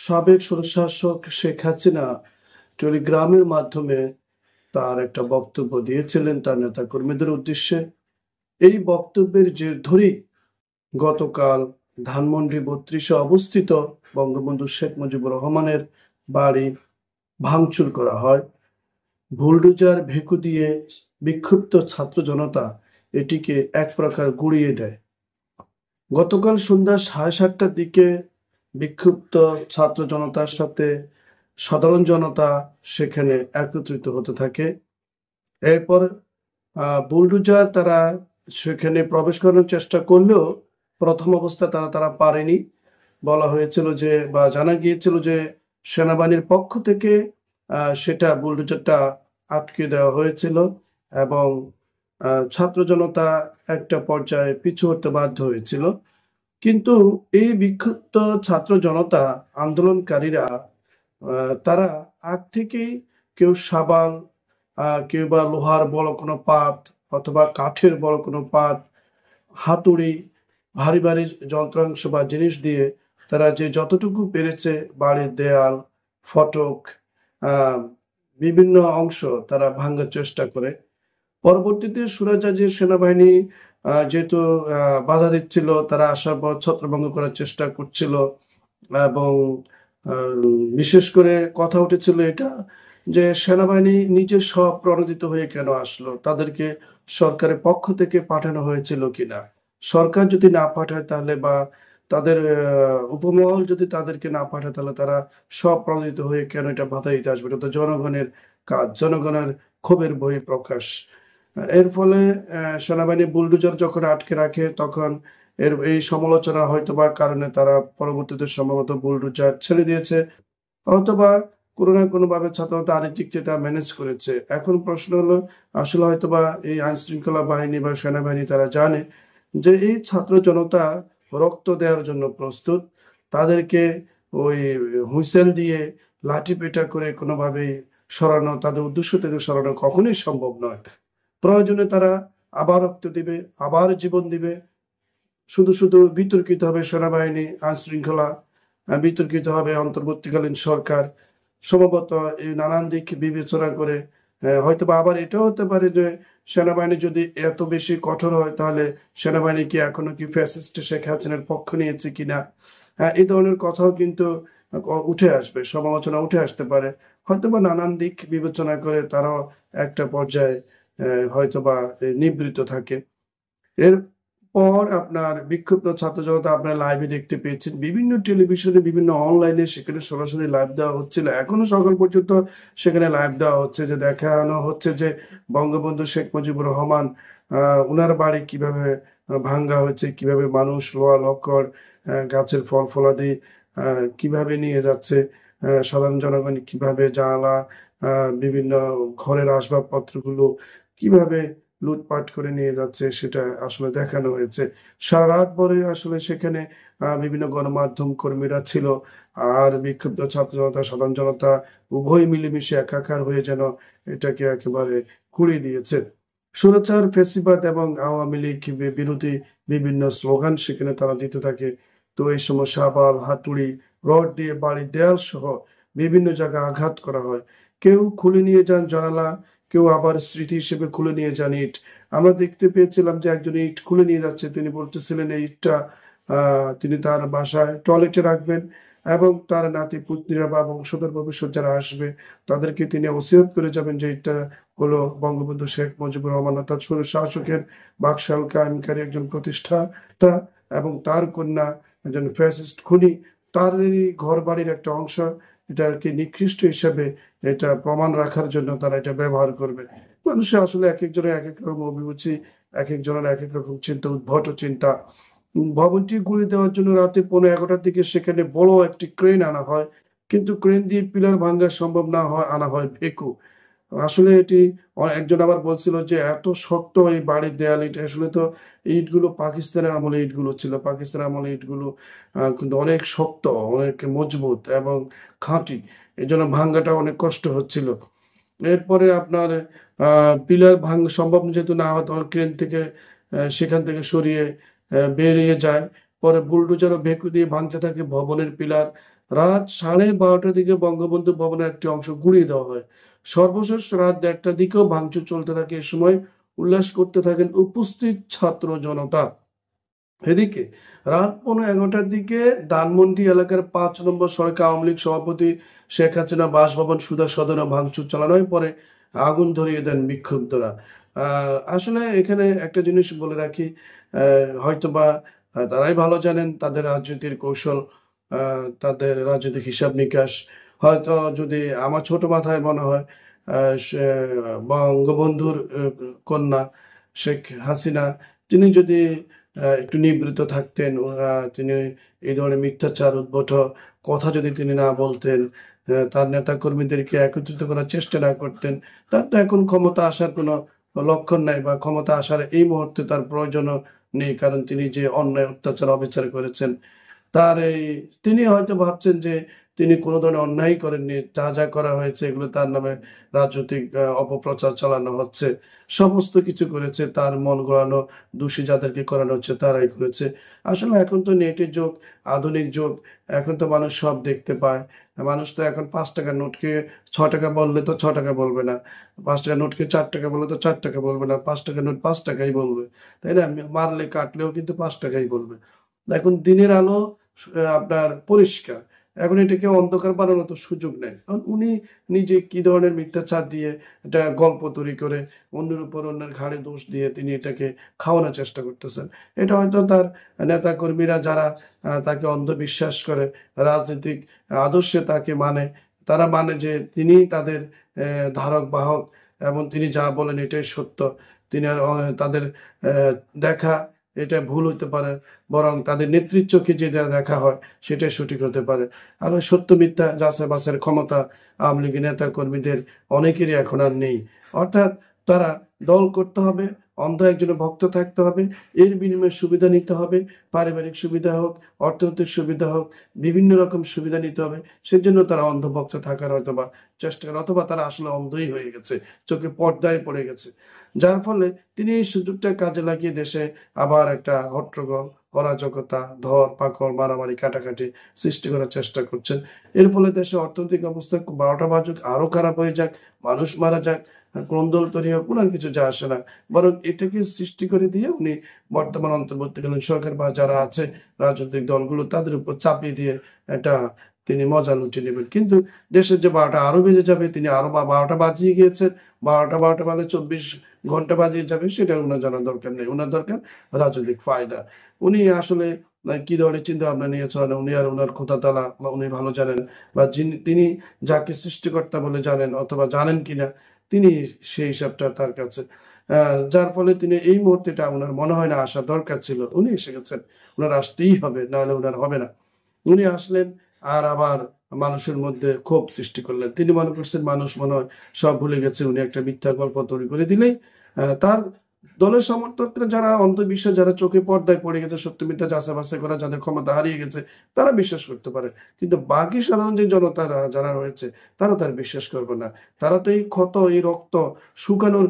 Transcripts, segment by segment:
সাবেক স্বৈরশাসক শেখ হাসিনা টেলিগ্রামের মাধ্যমে তার একটা বক্তব্য দিয়েছিলেন তার নেতাকর্মীদের উদ্দেশ্যে। এই বক্তব্যের জের ধরেই গতকাল ধানমন্ডি ৩২-এ অবস্থিত বঙ্গবন্ধু শেখ মুজিবুর রহমানের বাড়ি ভাঙচুর করা হয়। বুলডোজার ভেকু দিয়ে বিক্ষুব্ধ ছাত্র জনতা এটিকে এক প্রকার গুঁড়িয়ে দেয়। গতকাল সন্ধ্যা 7:30টার দিকে বিক্ষুব্ধ ছাত্র জনতার সাথে সাধারণ জনতা সেখানে একত্রিত হতে থাকে। এরপর বুলডোজার তারা সেখানে প্রবেশ করার চেষ্টা করলেও প্রথম অবস্থায় তারা পারেনি। বলা হয়েছিল যে বা জানা গিয়েছিল যে সেনাবাহিনীর পক্ষ থেকে সেটা বুলডোজারটা আটকে দেওয়া হয়েছিল এবং ছাত্র জনতা একটা পর্যায়ে পিছু হতে বাধ্য হয়েছিল। কিন্তু এই বিক্ষুব্ধ ছাত্র জনতা আন্দোলনকারীরা তারা আগ থেকেই কেউ সাবান, কেউ বা লোহার বড় কোনো পাত অথবা কাঠের বড় কোনো পাত, হাতুড়ি, ভারী ভারী যন্ত্রাংশ বা জিনিস দিয়ে তারা যে যতটুকু পেরেছে বাড়ির দেয়াল, ফটক, বিভিন্ন অংশ তারা ভাঙার চেষ্টা করে। পরবর্তীতে সুরাজাজি সেনাবাহিনী যেহেতু বাধা দিচ্ছিল, তারা আসার পর ছত্রভঙ্গ করার চেষ্টা করছিল এবং বিশেষ করে কথা উঠেছিল এটা যে সেনাবাহিনী নিজে স্বপ্রণোদিত হয়ে কেন আসলো, তাদেরকে সরকারের পক্ষ থেকে পাঠানো হয়েছিল কিনা। সরকার যদি না পাঠায় তাহলে বা তাদের উপমহল যদি তাদেরকে না পাঠায় তাহলে তারা স্বপ্রণোদিত হয়ে কেন এটা বাধা দিতে আসবে। এটা তো জনগণের কাজ, জনগণের ক্ষোভের বহিঃপ্রকাশ। এর ফলে সেনাবাহিনী বুলডোজার যখন আটকে রাখে তখন এই সমালোচনা হয়তোবা কারণে তারা পরবর্তীতে সম্ভবত বুলডোজার ছেড়ে দিয়েছে, অথবা কোনো না কোনো ভাবে ছাত্রতা আরেক দিক থেকে ম্যানেজ করেছে। এখন প্রশ্ন হলো আসলে হয়তোবা এই আইন শৃঙ্খলা বাহিনী বা সেনাবাহিনী তারা জানে যে এই ছাত্র জনতা রক্ত দেওয়ার জন্য প্রস্তুত। তাদেরকে ওই হুইসেল দিয়ে লাঠি পেটা করে কোনোভাবেই সরানো, তাদের উদ্দেশ্য থেকে সরানো কখনোই সম্ভব নয়। প্রয়োজনে তারা আবার রক্ত দিবে, আবার জীবন দিবে। শুধু শুধু বিতর্কিত হবে সেনাবাহিনী, আইন শৃঙ্খলা, বিতর্কিত হবে অন্তর্বর্তীকালীন সরকার। সম্ভবত এই নানান দিক বিবেচনা করে হয়তো বা আবার এটাও হতে পারে যে সেনাবাহিনী যদি এত বেশি কঠোর হয় তাহলে সেনাবাহিনী কি এখনো কি ফ্যাসিস্ট শেখ হাসিনার পক্ষ নিয়েছে কিনা, এই ধরনের কথাও কিন্তু উঠে আসবে, সমালোচনা উঠে আসতে পারে। হয়তোবা নানান দিক বিবেচনা করে তারাও একটা পর্যায়ে হয়তোবা নিবৃত্ত থাকে। এরপর আপনার বিক্ষুব্ধ ছাত্র জনতা আপনার লাইভে দেখতে পেয়েছেন, বিভিন্ন টেলিভিশনে, বিভিন্ন অনলাইনে সেখানে সরাসরি লাইভ দেওয়া হচ্ছিল। এখনো সকাল পর্যন্ত সেখানে লাইভ দেওয়া হচ্ছে, যে দেখানো হচ্ছে যে বঙ্গবন্ধু শেখ মুজিবুর রহমান উনার বাড়ি কিভাবে ভাঙ্গা হয়েছে, কিভাবে মানুষ লোহা লক্কর, গাছের ফল ফলাদি কিভাবে নিয়ে যাচ্ছে, সাধারণ জনগণ কিভাবে জানালা, বিভিন্ন ঘরের আসবাবপত্রগুলো কিভাবে লুটপাট করে নিয়ে যাচ্ছে সেটা আসলে দেখানো হয়েছে। সারা রাত ভরে আসলে সেখানে বিভিন্ন গণমাধ্যম কর্মীরা ছিল, আর বিক্ষুব্ধ ছাত্র জনতা, সাধারণ জনতা উভয় মিলেমিশে একাকার হয়ে যেন এটাকে একেবারে কুড়িয়ে দিয়েছে। স্বৈরাচার, ফ্যাসিবাদ এবং আওয়ামী লীগ বিরোধী বিভিন্ন স্লোগান সেখানে তারা দিতে থাকে। তো এই সময় শাবাল, হাতুড়ি, রড দিয়ে বাড়ির দেয়াল সহ বিভিন্ন জায়গায় আঘাত করা হয়। কেউ খুলে নিয়ে যান জানালা, কেউ আবার স্মৃতি হিসেবে খুলে নিয়ে যান ইট। আমরা দেখতে পেয়েছিলাম যে একজন ইট খুলে নিয়ে যাচ্ছে, তিনি বলতেছিলেন এই ইটটা তিনি তার বাসায় টয়লেটে রাখবেন এবং তার নাতি পুত্রীরা বা বংশধর ভবিষ্যৎ যারা আসবে তাদেরকে তিনি ওসিয়ত করে যাবেন যে এটা হলো বঙ্গবন্ধু শেখ মুজিবুর রহমান অর্থাৎ স্বৈরশাসকের বাকশাল কায়েমকারী একজন প্রতিষ্ঠাতা এবং তার কন্যা একজন ফ্যাসিস্ট খুনি, তাদেরই ঘর বাড়ির একটা অংশ এটাকে নিকৃষ্ট হিসাবে এটা প্রমাণ রাখার জন্য তারা এটা ব্যবহার করবে। মানুষের আসলে এক একজনের এক এক রকম অভিরুচি, এক একজনের এক এক রকম চিন্তা, উদ্ভট চিন্তা। ভবনটি গুঁড়িয়ে দেওয়ার জন্য রাতে 11:15টার দিকে সেখানে বড় একটি ক্রেন আনা হয়, কিন্তু ক্রেন দিয়ে পিলার ভাঙা সম্ভব না হয়, আনা হয় ভেকু। আসলে এটি একজন আবার বলছিল যে এত শক্ত এই বাড়ির দেয়াল, এটা আসলে তো ইটগুলো পাকিস্তানের আমলে ইটগুলো ছিল, পাকিস্তানের আমলে ইটগুলো কিন্তু অনেক শক্ত, অনেক মজবুত এবং খাঁটি, এই জন্য ভাঙ্গাটা অনেক কষ্ট হচ্ছিল। এরপরে আপনার পিলার ভাঙা সম্ভব যেহেতু না হয় তখন ক্রেন থেকে সেখান থেকে সরিয়ে বেরিয়ে যায়। পরে বুলডোজার ও ভেকু দিয়ে ভাঙতে থাকে ভবনের পিলার রাত 12:30টার দিকে বঙ্গবন্ধু ভবনের একটি অংশ গুঁড়িয়ে দেওয়া হয়। সর্বশেষ রাত 1টার দিকেও ভাঙচুর চলতে থাকে। এ সময় উল্লাস করতে থাকেন উপস্থিত ছাত্র জনতা। এদিকে রাত 11:15টার দিকে ধানমন্ডি এলাকার 5 নম্বর সড়কে আওয়ামী লীগ সভাপতি শেখ হাসিনা বাসভবন সুধা সদনে ভাঙচুর চালানো হয়, পরে আগুন ধরিয়ে দেন বিক্ষুব্ধরা। আসলে এখানে একটা জিনিস বলে রাখি, হয়তোবা তারাই ভালো জানেন তাদের রাজনীতির কৌশল, তাদের রাজনৈতিক হিসাব নিকাশ। হয়তো যদি আমার ছোট মাথায় মনে হয় বঙ্গবন্ধুর কন্যা শেখ হাসিনা তিনি যদি একটু নিবৃত্ত থাকতেন, তিনি এই ধরনের মিথ্যাচার উদ্ভট কথা যদি তিনি না বলতেন, তার নেতা কর্মীদেরকে একত্রিত করার চেষ্টা না করতেন, তার তো এখন ক্ষমতা আসার কোনো লক্ষণ নাই, বা ক্ষমতা আসার এই মুহূর্তে তার প্রয়োজনও নেই, কারণ তিনি যে অন্যায় অত্যাচার অবিচার করেছেন তার এই তিনি হয়তো ভাবছেন যে তিনি কোনো ধরনের অন্যায় করেননি, যা যা করা হয়েছে এগুলো তার নামে রাজনৈতিক অপপ্রচার চালানো হচ্ছে, সমস্ত কিছু করেছে তার মন গড়ানো, দোষী যাদেরকে করানো হচ্ছে তারাই করেছে। আসলে এখন তো নেটের যুগ, আধুনিক যুগ, এখন তো মানুষ সব দেখতে পায়। মানুষ তো এখন 5 টাকার নোটকে 6 টাকা বললে তো 6 টাকা বলবে না, 5 টাকার নোটকে 4 টাকা বললে তো 4 টাকা বলবে না, 5 টাকার নোট 5 টাকাই বলবে, তাই না? মারলে কাটলেও কিন্তু 5 টাকাই বলবে। এখন দিনের আলো আপনার পরিষ্কার, এখন এটাকে অন্ধকার বানানোর তো সুযোগ নেই। কারণ উনি নিজে কি ধরনের মিথ্যাচার দিয়ে একটা গল্প তৈরি করে অন্যের উপর অন্যের ঘাড়ে দোষ দিয়ে তিনি এটাকে খাওয়ানোর চেষ্টা করতেছেন। এটা হয়তো তার নেতা কর্মীরা যারা তাকে অন্ধবিশ্বাস করে, রাজনৈতিক আদর্শে তাকে মানে, তারা মানে যে তিনি তাদের ধারক বাহক এবং তিনি যা বলেন এটাই সত্য। তিনি তাদের দেখা এটা ভুল হতে পারে, বরং তাদের নেতৃত্ব চোখে যেটা দেখা হয় সেটাই সঠিক হতে পারে। আর ওই সত্য মিথ্যা যাচাই বাছাইয়ের ক্ষমতা আওয়ামী লীগের নেতা কর্মীদের অনেকেরই এখন আর নেই। অর্থাৎ তারা দল করতে হবে, অন্ধ একজনের ভক্ত থাকতে হবে, এর বিনিময়ে সুবিধা নিতে হবে, পারিবারিক সুবিধা হোক, অর্থনৈতিক সুবিধা হোক, বিভিন্ন রকম সুবিধা নিতে হবে। সেজন্য তারা অন্ধভক্ত থাকার হয়তোবা চেষ্টা করে, অথবা তারা আসলে অন্ধই হয়ে গেছে, চোখে পর্দায় পড়ে গেছে, যার ফলে তিনি এই সুযোগটা কাজে লাগিয়ে দেশে আবার একটা হট্টগোল, অরাজকতা, ধর পাকড়, মারামারি, কাটাকাটি সৃষ্টি করার চেষ্টা করছেন। এর ফলে দেশে অর্থনৈতিক অবস্থা 12টা বাজুক, আরো খারাপ হয়ে যাক, মানুষ মারা যাক, কোন্দল তৈরি হোক, কোনো কিছু যা আসে না, বরং এটাকে সৃষ্টি করে দিয়ে উনি বর্তমান অন্তর্বর্তীকালীন সরকার বা যারা আছে রাজনৈতিক দলগুলো তাদের উপর চাপিয়ে দিয়ে এটা তিনি মজা লুটিয়ে নেবেন। কিন্তু দেশের যে 12টা আরো বেজে যাবে, তিনি আরো 12টা বাজিয়ে গিয়েছেন, 12টা মানে 24 ঘন্টা বাজিয়ে যাবে, সেটা ওনার জানার দরকার নেই। ওনার দরকার রাজনৈতিক ফায়দা। উনি আসলে কি ধরনের চিন্তা ভাবনা নিয়েছেন উনি আর ওনার খোদাতালা বা উনি ভালো জানেন, বা তিনি যাকে সৃষ্টিকর্তা বলে জানেন অথবা জানেন কিনা তিনি সেই হিসাবটা তার কাছে, যার ফলে তিনি এই মুহূর্তেটা ওনার মনে হয় না আসা দরকার ছিল, উনি এসে গেছেন, ওনার আসতেই হবে, নাহলে ওনার হবে না। উনি আসলেন আর আবার মানুষের মধ্যে ক্ষোভ সৃষ্টি করলেন। তিনি মনে করছেন মানুষ মনে হয় সব ভুলে গেছে, উনি একটা মিথ্যা গল্প তৈরি করে দিলেই তার দলের সমর্থকরা যারা অন্ধবিশ্বাস, যারা চোখে পর্দায় পড়ে গেছে, সত্য মিথ্যা যাচাই বাছাই করা, যাদের ক্ষমতা হারিয়ে গেছে, তারা বিশ্বাস করতে পারে। কিন্তু বাকি সাধারণ যে জনতারা যারা রয়েছে তারা তার বিশ্বাস করবে না। তারা তো এই ক্ষত, এই রক্ত শুকানোর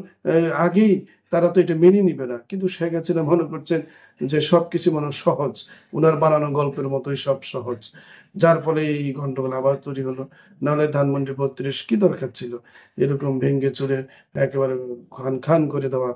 আগেই তারা তো এটা মেনে নিবে না। কিন্তু শেখ হাসিনা মনে করছেন যে সবকিছু মনে সহজ, উনার বানানো গল্পের মতোই সব সহজ, যার ফলে এই গন্ডগোল আবার তৈরি হলো। নাহলে ধানমন্ডি 32 কি দরকার ছিল এরকম ভেঙ্গে চুরে একেবারে খান খান করে দেওয়া,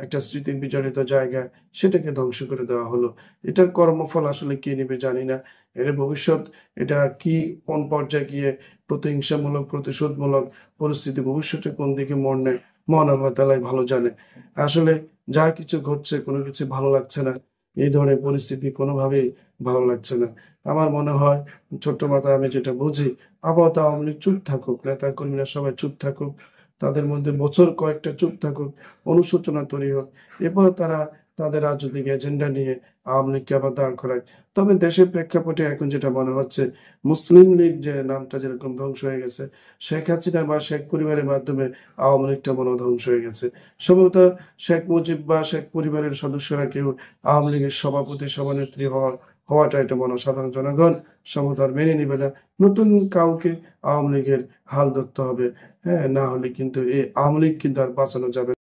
একটা স্মৃতি বিজড়িত জায়গা সেটাকে ধ্বংস করে দেওয়া হলো। এটার কর্মফল আসলে কি নিবে জানি না, এর ভবিষ্যৎ এটা কি কোন পর্যায়ে গিয়ে প্রতিহিংসামূলক প্রতিশোধমূলক পরিস্থিতি ভবিষ্যতে কোন দিকে মোড় নেয় মহান আল্লাহ তাআলাই ভালো জানে। আসলে যা কিছু ঘটছে কোনো কিছু ভালো লাগছে না, এই ধরনের পরিস্থিতি কোনোভাবেই ভালো লাগছে না। আমার মনে হয় ছোট্ট মাথায় আমি যেটা বুঝি, আপাতত আওয়ামী লীগ চুপ থাকুক, নেতা কর্মীরা সবাই চুপ থাকুক, তাদের মধ্যে বছর কয়েকটা চুপ থাকুক, অনুশোচনা তৈরি হোক, এরপর তারা তাদের রাজনৈতিক এজেন্ডা নিয়ে আওয়ামী লীগকে আবার দাঁড় করায়। তবে দেশের প্রেক্ষাপটে এখন যেটা মনে হচ্ছে, মুসলিম লীগ যে নামটা যেরকম ধ্বংস হয়ে গেছে, শেখ হাসিনা বা শেখ পরিবারের মাধ্যমে আওয়ামী লীগটা মনে ধ্বংস হয়ে গেছে। সম্ভবত শেখ মুজিব বা শেখ পরিবারের সদস্যরা কেউ আওয়ামী লীগের সভাপতি সভানেত্রী হওয়াটা এটা মনে সাধারণ জনগণ সম্ভবত আর মেনে নিবে না। নতুন কাউকে আওয়ামী লীগের হাল ধরতে হবে, হ্যাঁ, না হলে কিন্তু এই আওয়ামী লীগ কিন্তু আর বাঁচানো যাবে না।